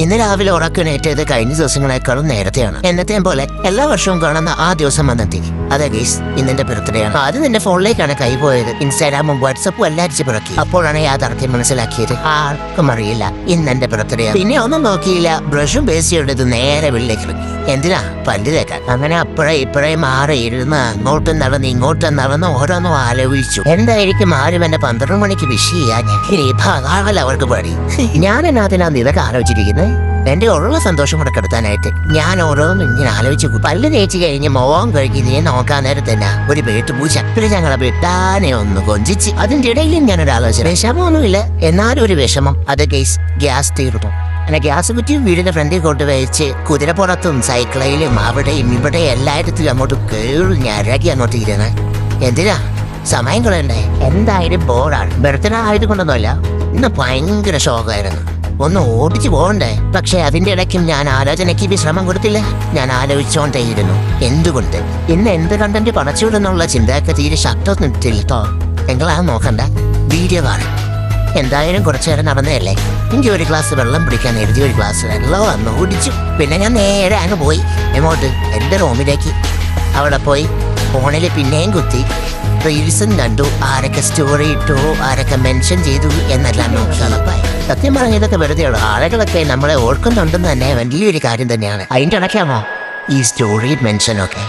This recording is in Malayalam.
ഇന്ന് രാവിലെ ഉറക്കണേറ്റത് കഴിഞ്ഞ ദിവസങ്ങളെക്കാളും നേരത്തെയാണ്. എന്നത്തെയും പോലെ എല്ലാ വർഷവും കാണുന്ന ആ ദിവസം വന്നെത്തി. അതെ ഗൈസ്, ഇന്നെന്റെ ബർത്ത്ഡേ ആണ്. ആദ്യം എന്റെ ഫോണിലേക്കാണ് കൈ പോയത്. ഇൻസ്റ്റാഗ്രാമും വാട്സപ്പും എല്ലാം അടിച്ച് പിറക്കി. അപ്പോഴാണ് യാഥാർത്ഥ്യം മനസ്സിലാക്കിയത്. ആർക്കും അറിയില്ല ഇന്നെന്റെ ബർത്ത്ഡേ ആണ്. പിന്നെ ഒന്നും നോക്കിയില്ല, ബ്രഷും പേസ്റ്റ് എടുത്ത് നേരെ വെള്ളിലേക്ക്. എന്തിനാ? പല്ല് തേക്കാൻ. അങ്ങനെ അപ്പോഴേ ഇപ്പോഴേ മാറി ഇരുന്ന് അങ്ങോട്ടും നടന്ന് ഇങ്ങോട്ടും നടന്ന് ഓരോന്നും ആലോചിച്ചു. എന്തായിരിക്കും ആരും എന്നെ 12 മണിക്ക് വിഷ് ചെയ്യാൻ? ഇനി ഭാഗാവല്ല അവർക്ക് പടി. ഞാൻ എന്നാത്തിനാന്ന് ഇതൊക്കെ ആലോചിച്ചിരിക്കുന്നത്. എന്റെ ഉള്ള സന്തോഷം കൂടെ കെടുത്താനായിട്ട് ഞാൻ ഓരോന്നും ഇങ്ങനെ ആലോചിച്ചു. പല്ല് തേച്ച് കഴിഞ്ഞ് മോഹം കഴുകി നീ നോക്കാൻ നേരം തന്നെ ഒരു വീട്ടുപൂച്ച. പിന്നെ ഞങ്ങളെ വിട്ടാനെ ഒന്ന് കൊഞ്ചിച്ച്. അതിന്റെ ഇടയിലും ഞാനൊരു ആലോചന. വിഷമമൊന്നുമില്ല, എന്നാലും ഒരു വിഷമം. അത് ഗ്യാസ് തീർന്നു. അങ്ങനെ ഗ്യാസ് കുറ്റി വീടിന്റെ ഫ്രണ്ടിൽ കൊണ്ടുവച്ച് കുതിരപ്പുറത്തും സൈക്കിളിലും അവിടെയും ഇവിടെ എല്ലായിടത്തും അങ്ങോട്ട് കേറി ഞരകി അങ്ങോട്ട് ഇരുന്ന്. എന്തിനാ സമയം കളയണ്ടേ? എന്തായാലും ബോറാണ്. ബർത്ത്ഡേ ആയതുകൊണ്ടൊന്നുമല്ല, ഇന്ന് ഭയങ്കര ഷോക്കായിരുന്നു. ഒന്ന് ഓടിച്ചു പോകണ്ടേ? പക്ഷെ അതിന്റെ ഇടയ്ക്കും ഞാൻ ആലോചനയ്ക്ക് വിശ്രമം കൊടുത്തില്ല. ഞാൻ ആലോചിച്ചോണ്ടേയിരുന്നു, എന്തുകൊണ്ട് ഇന്ന് എന്ത് കണ്ടന്റ് പടച്ചുവിടുന്നുള്ള ചിന്തയൊക്കെ തീരെ ശക്തമൊന്നും ഇട്ടോ. നിങ്ങളാ നോക്കണ്ട, വീഡിയോ കാണും. എന്തായാലും കുറച്ചു നേരം നടന്നതല്ലേ. എനിക്ക് ഒരു ഗ്ലാസ് വെള്ളം പിടിക്കാൻ എഴുതി ഒരു ഗ്ലാസ് വെള്ളം വന്ന് കുടിച്ചു. പിന്നെ ഞാൻ നേരെ അങ്ങ് പോയി എങ്ങോട്ട്? എൻ്റെ റൂമിലേക്ക്. അവിടെ പോയി ഫോണിൽ പിന്നെയും കുത്തി റീൽസും കണ്ടു. ആരൊക്കെ സ്റ്റോറി ഇട്ടു, ആരൊക്കെ മെൻഷൻ ചെയ്തു എന്നെല്ലാം നോക്കി. സത്യം പറഞ്ഞ ഇതൊക്കെ വെറുതെയുള്ളൂ. ആളുകളൊക്കെ നമ്മളെ ഓർക്കുന്നുണ്ടെന്ന് തന്നെ വലിയൊരു കാര്യം തന്നെയാണ്. അതിൻ്റെ ഇടയ്ക്കാണോ ഈ സ്റ്റോറി മെൻഷനൊക്കെ.